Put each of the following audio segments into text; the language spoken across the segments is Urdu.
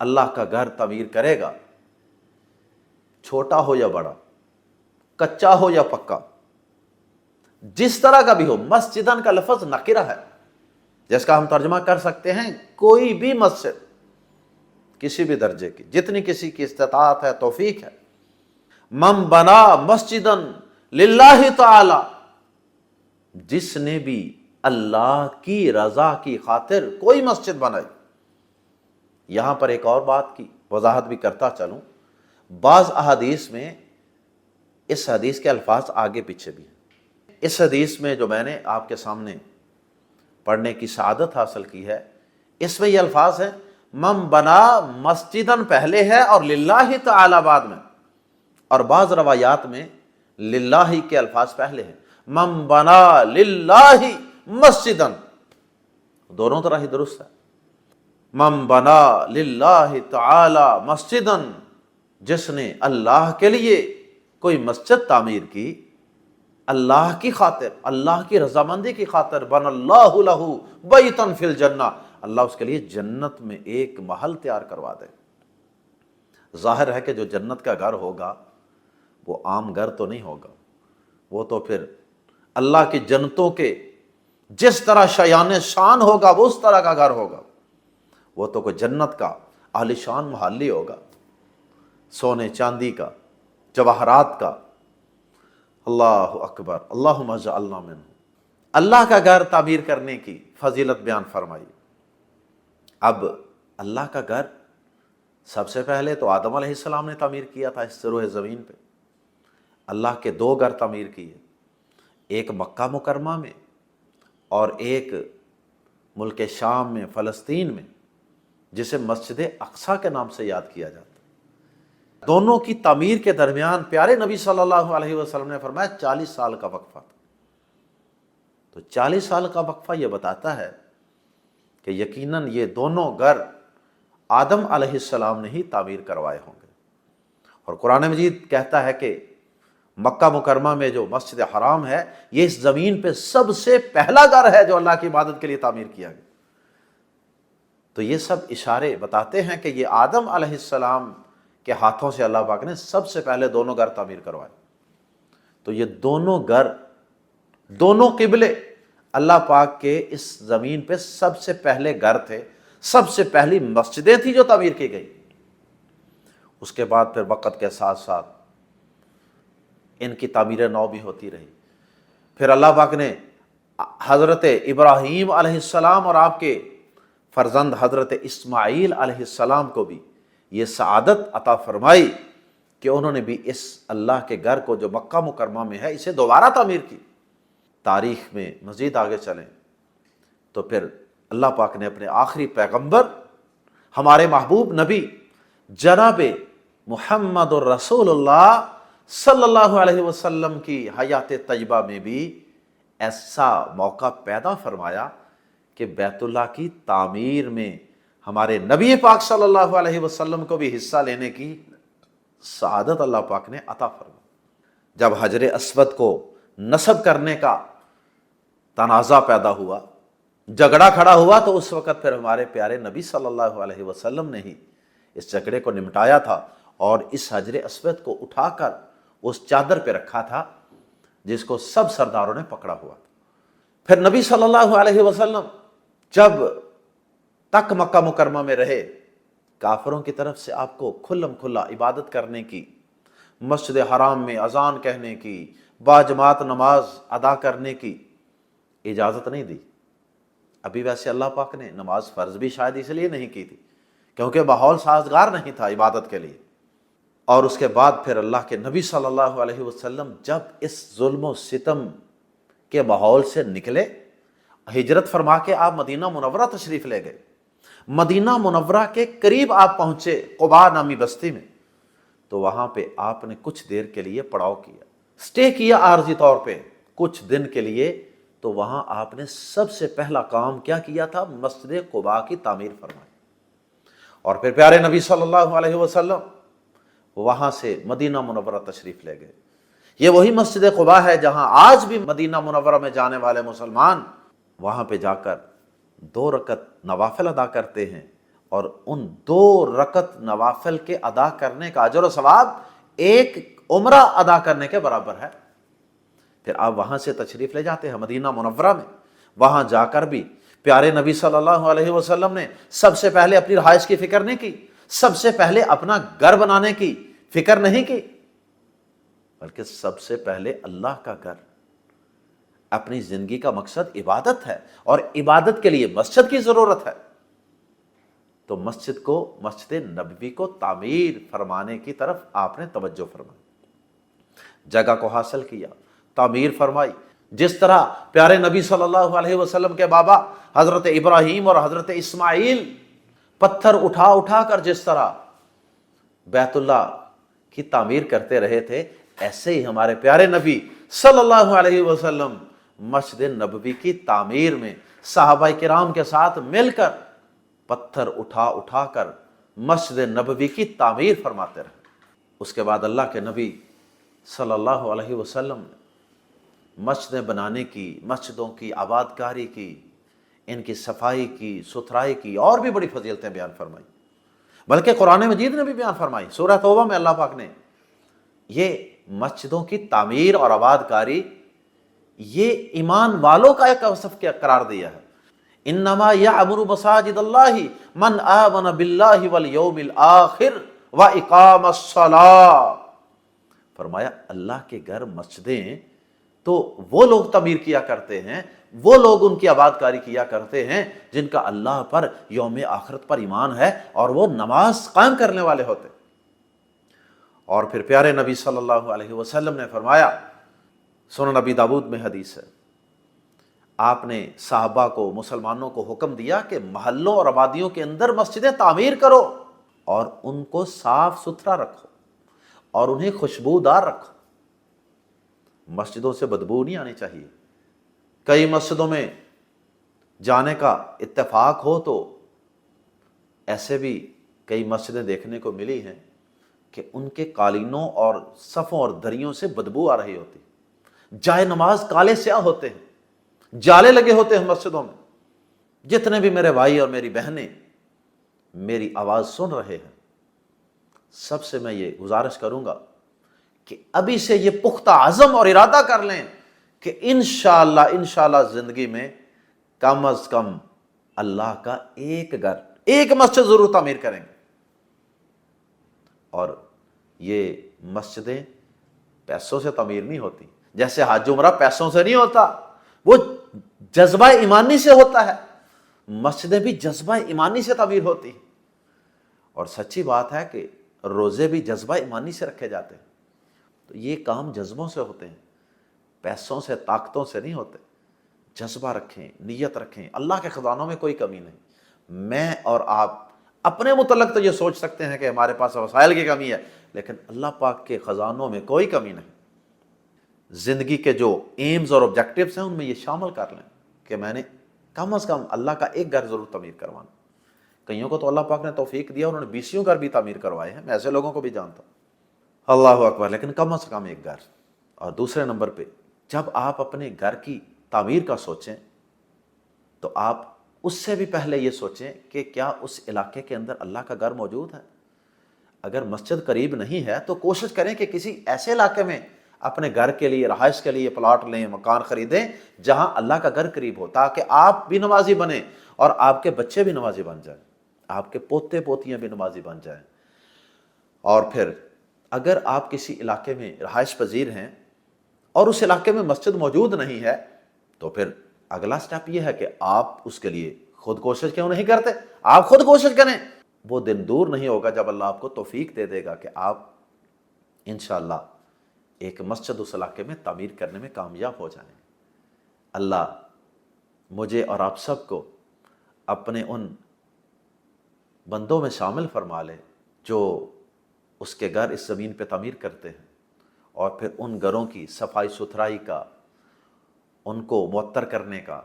اللہ کا گھر تعمیر کرے گا، چھوٹا ہو یا بڑا، کچا ہو یا پکا، جس طرح کا بھی ہو، مسجدن کا لفظ نکرہ ہے جس کا ہم ترجمہ کر سکتے ہیں کوئی بھی مسجد، کسی بھی درجے کی، جتنی کسی کی استطاعت ہے، توفیق ہے۔ من بنا مسجدن للہ تعالی، جس نے بھی اللہ کی رضا کی خاطر کوئی مسجد بنائی۔ یہاں پر ایک اور بات کی وضاحت بھی کرتا چلوں، بعض احادیث میں اس حدیث کے الفاظ آگے پیچھے بھی ہیں۔ اس حدیث میں جو میں نے آپ کے سامنے پڑھنے کی سعادت حاصل کی ہے، اس میں یہ الفاظ ہیں من بنا مسجدن پہلے ہے اور للہ تعالی بعد میں، اور بعض روایات میں للہ کے الفاظ پہلے ہیں، من بنا للہ مسجدن، دونوں طرح ہی درست ہے۔ من بنا للہ تعالی مسجدن، جس نے اللہ کے لیے کوئی مسجد تعمیر کی، اللہ کی خاطر، اللہ کی رضامندی کی خاطر، بن اللہ لہ بیتا فی الجنہ، اللہ اس کے لیے جنت میں ایک محل تیار کروا دے۔ ظاہر ہے کہ جو جنت کا گھر ہوگا وہ عام گھر تو نہیں ہوگا، وہ تو پھر اللہ کی جنتوں کے جس طرح شایان شان ہوگا وہ اس طرح کا گھر ہوگا، وہ تو کوئی جنت کا عالی شان محل ہی ہوگا، سونے چاندی کا، جواہرات کا۔ اللہ اکبر، اللہم اجعلنا منہ۔ اللہ کا گھر تعمیر کرنے کی فضیلت بیان فرمائی۔ اب اللہ کا گھر سب سے پہلے تو آدم علیہ السلام نے تعمیر کیا تھا اس روح زمین پہ۔ اللہ کے دو گھر تعمیر کیے، ایک مکہ مکرمہ میں اور ایک ملک شام میں، فلسطین میں، جسے مسجد اقصیٰ کے نام سے یاد کیا جاتا ہے۔ دونوں کی تعمیر کے درمیان پیارے نبی صلی اللہ علیہ وسلم نے فرمایا 40 سال کا وقفہ تھا۔ تو 40 سال کا وقفہ یہ بتاتا ہے کہ یقیناً یہ دونوں گھر آدم علیہ السلام نے ہی تعمیر کروائے ہوں گے۔ اور قرآن مجید کہتا ہے کہ مکہ مکرمہ میں جو مسجد حرام ہے، یہ اس زمین پہ سب سے پہلا گھر ہے جو اللہ کی عبادت کے لیے تعمیر کیا گیا۔ تو یہ سب اشارے بتاتے ہیں کہ یہ آدم علیہ السلام کے ہاتھوں سے اللہ پاک نے سب سے پہلے دونوں گھر تعمیر کروائے۔ تو یہ دونوں گھر، دونوں قبلے اللہ پاک کے اس زمین پہ سب سے پہلے گھر تھے، سب سے پہلی مسجدیں تھیں جو تعمیر کی گئی۔ اس کے بعد پھر وقت کے ساتھ ساتھ ان کی تعمیر نو بھی ہوتی رہی۔ پھر اللہ پاک نے حضرت ابراہیم علیہ السلام اور آپ کے فرزند حضرت اسماعیل علیہ السلام کو بھی یہ سعادت عطا فرمائی کہ انہوں نے بھی اس اللہ کے گھر کو جو مکہ مکرمہ میں ہے اسے دوبارہ تعمیر کی۔ تاریخ میں مزید آگے چلیں تو پھر اللہ پاک نے اپنے آخری پیغمبر، ہمارے محبوب نبی جناب محمد الرسول اللہ صلی اللہ علیہ وسلم کی حیات طیبہ میں بھی ایسا موقع پیدا فرمایا کہ بیت اللہ کی تعمیر میں ہمارے نبی پاک صلی اللہ علیہ وسلم کو بھی حصہ لینے کی سعادت اللہ پاک نے عطا فرمائی۔ جب حجر اسود کو نصب کرنے کا تنازع پیدا ہوا، جھگڑا کھڑا ہوا، تو اس وقت پھر ہمارے پیارے نبی صلی اللہ علیہ وسلم نے ہی اس جھگڑے کو نمٹایا تھا اور اس حجر اسود کو اٹھا کر اس چادر پہ رکھا تھا جس کو سب سرداروں نے پکڑا ہوا تھا۔ پھر نبی صلی اللہ علیہ وسلم جب تک مکہ مکرمہ میں رہے، کافروں کی طرف سے آپ کو کھلم کھلا عبادت کرنے کی، مسجد حرام میں اذان کہنے کی، باجماعت نماز ادا کرنے کی اجازت نہیں دی۔ ابھی ویسے اللہ پاک نے نماز فرض بھی شاید اس لیے نہیں کی تھی کیونکہ ماحول سازگار نہیں تھا عبادت کے لیے۔ اور اس کے بعد پھر اللہ کے نبی صلی اللہ علیہ وسلم جب اس ظلم و ستم کے ماحول سے نکلے، ہجرت فرما کے آپ مدینہ منورہ تشریف لے گئے، مدینہ منورہ کے قریب آپ پہنچے قباء نامی بستی میں، تو وہاں پہ آپ نے کچھ دیر کے لیے پڑاؤ کیا، سٹے کیا عارضی طور پہ کچھ دن کے لیے۔ تو وہاں آپ نے سب سے پہلا کام کیا کیا تھا؟ مسجد قباء کی تعمیر فرمائی۔ اور پھر پیارے نبی صلی اللہ علیہ وسلم وہاں سے مدینہ منورہ تشریف لے گئے۔ یہ وہی مسجد قباء ہے جہاں آج بھی مدینہ منورہ میں جانے والے مسلمان وہاں پہ جا کر 2 رکعت نوافل ادا کرتے ہیں اور ان 2 رکعت نوافل کے ادا کرنے کا اجر و ثواب ایک عمرہ ادا کرنے کے برابر ہے۔ پھر آپ وہاں سے تشریف لے جاتے ہیں مدینہ منورہ میں، وہاں جا کر بھی پیارے نبی صلی اللہ علیہ وسلم نے سب سے پہلے اپنی رہائش کی فکر نہیں کی، سب سے پہلے اپنا گھر بنانے کی فکر نہیں کی، بلکہ سب سے پہلے اللہ کا گھر۔ اپنی زندگی کا مقصد عبادت ہے، اور عبادت کے لیے مسجد کی ضرورت ہے، تو مسجد کو، مسجد نبوی کو تعمیر فرمانے کی طرف آپ نے توجہ فرمائی، جگہ کو حاصل کیا، تعمیر فرمائی۔ جس طرح پیارے نبی صلی اللہ علیہ وسلم کے بابا حضرت ابراہیم اور حضرت اسماعیل پتھر اٹھا اٹھا کر جس طرح بیت اللہ کی تعمیر کرتے رہے تھے، ایسے ہی ہمارے پیارے نبی صلی اللہ علیہ وسلم مسجد نبوی کی تعمیر میں صحابہ کرام کے ساتھ مل کر پتھر اٹھا اٹھا کر مسجد نبوی کی تعمیر فرماتے رہے۔ اس کے بعد اللہ کے نبی صلی اللہ علیہ وسلم نے مسجدیں بنانے کی، مسجدوں کی آباد کاری کی، ان کی صفائی کی، ستھرائی کی، اور بھی بڑی فضیلتیں بیان فرمائی، بلکہ قرآن مجید نے بھی بیان فرمائی۔ سورہ توبہ میں اللہ پاک نے یہ مسجدوں کی تعمیر اور آباد کاری یہ ایمان والوں کا ایک وصف کیا قرار دیا ہے۔ انما یعمر مساجد اللہ من آمن باللہ والیوم الآخر واقام الصلاۃ، فرمایا اللہ کے گھر مسجدیں تو وہ لوگ تعمیر کیا کرتے ہیں، وہ لوگ ان کی آباد کاری کیا کرتے ہیں جن کا اللہ پر، یوم آخرت پر ایمان ہے، اور وہ نماز قائم کرنے والے ہوتے۔ اور پھر پیارے نبی صلی اللہ علیہ وسلم نے فرمایا، سنن نبی داؤد میں حدیث ہے، آپ نے صحابہ کو، مسلمانوں کو حکم دیا کہ محلوں اور آبادیوں کے اندر مسجدیں تعمیر کرو، اور ان کو صاف ستھرا رکھو، اور انہیں خوشبودار رکھو، مسجدوں سے بدبو نہیں آنی چاہیے۔ کئی مسجدوں میں جانے کا اتفاق ہو تو ایسے بھی کئی مسجدیں دیکھنے کو ملی ہیں کہ ان کے قالینوں اور صفوں اور دریوں سے بدبو آ رہی ہوتی، جائے نماز کالے سیاہ ہوتے ہیں، جالے لگے ہوتے ہیں مسجدوں میں۔ جتنے بھی میرے بھائی اور میری بہنیں میری آواز سن رہے ہیں، سب سے میں یہ گزارش کروں گا کہ ابھی سے یہ پختہ عزم اور ارادہ کر لیں کہ انشاءاللہ زندگی میں کم از کم اللہ کا ایک گھر، ایک مسجد ضرور تعمیر کریں گے۔ اور یہ مسجدیں پیسوں سے تعمیر نہیں ہوتی، جیسے حج عمرہ پیسوں سے نہیں ہوتا، وہ جذبہ ایمانی سے ہوتا ہے۔ مسجدیں بھی جذبہ ایمانی سے تعمیر ہوتی ہیں، اور سچی بات ہے کہ روزے بھی جذبہ ایمانی سے رکھے جاتے ہیں۔ تو یہ کام جذبوں سے ہوتے ہیں، پیسوں سے، طاقتوں سے نہیں ہوتے۔ جذبہ رکھیں، نیت رکھیں، اللہ کے خزانوں میں کوئی کمی نہیں۔ میں اور آپ اپنے متعلق تو یہ سوچ سکتے ہیں کہ ہمارے پاس وسائل کی کمی ہے، لیکن اللہ پاک کے خزانوں میں کوئی کمی نہیں۔ زندگی کے جو ایمز اور آبجیکٹیوز ہیں ان میں یہ شامل کر لیں کہ میں نے کم از کم اللہ کا ایک گھر ضرور تعمیر کروانا۔ کئیوں کو تو اللہ پاک نے توفیق دیا، انہوں نے 20 گھر بھی تعمیر کروائے ہیں، میں ایسے لوگوں کو بھی جانتا ہوں، اللہ اکبر، لیکن کم از کم ایک گھر۔ اور دوسرے نمبر پہ جب آپ اپنے گھر کی تعمیر کا سوچیں تو آپ اس سے بھی پہلے یہ سوچیں کہ کیا اس علاقے کے اندر اللہ کا گھر موجود ہے۔ اگر مسجد قریب نہیں ہے تو کوشش کریں کہ کسی ایسے علاقے میں اپنے گھر کے لیے، رہائش کے لیے پلاٹ لیں، مکان خریدیں جہاں اللہ کا گھر قریب ہو، تاکہ آپ بھی نمازی بنیں اور آپ کے بچے بھی نمازی بن جائیں، آپ کے پوتے پوتیاں بھی نمازی بن جائیں۔ اور پھر اگر آپ کسی علاقے میں رہائش پذیر ہیں اور اس علاقے میں مسجد موجود نہیں ہے تو پھر اگلا سٹیپ یہ ہے کہ آپ اس کے لیے خود کوشش کیوں نہیں کرتے؟ آپ خود کوشش کریں۔ وہ دن دور نہیں ہوگا جب اللہ آپ کو توفیق دے دے گا کہ آپ انشاءاللہ ایک مسجد اس علاقے میں تعمیر کرنے میں کامیاب ہو جائیں۔ اللہ مجھے اور آپ سب کو اپنے ان بندوں میں شامل فرما لے جو اس کے گھر اس زمین پہ تعمیر کرتے ہیں، اور پھر ان گھروں کی صفائی ستھرائی کا، ان کو معطر کرنے کا،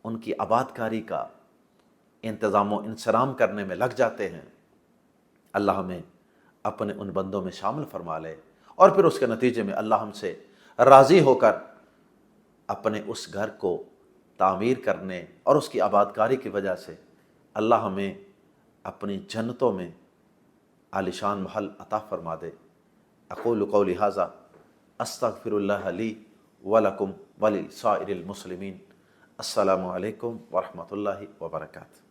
ان کی آباد کاری کا انتظام و انصرام کرنے میں لگ جاتے ہیں۔ اللہ ہمیں اپنے ان بندوں میں شامل فرما لے، اور پھر اس کے نتیجے میں اللہ ہم سے راضی ہو کر اپنے اس گھر کو تعمیر کرنے اور اس کی آباد کاری کی وجہ سے اللہ ہمیں اپنی جنتوں میں عالیشان محل عطا فرما دے۔ اقول قولی ھذا استغفر اللہ لی ولکم ولسائر المسلمین۔ السلام علیکم ورحمۃ اللہ وبرکاتہ۔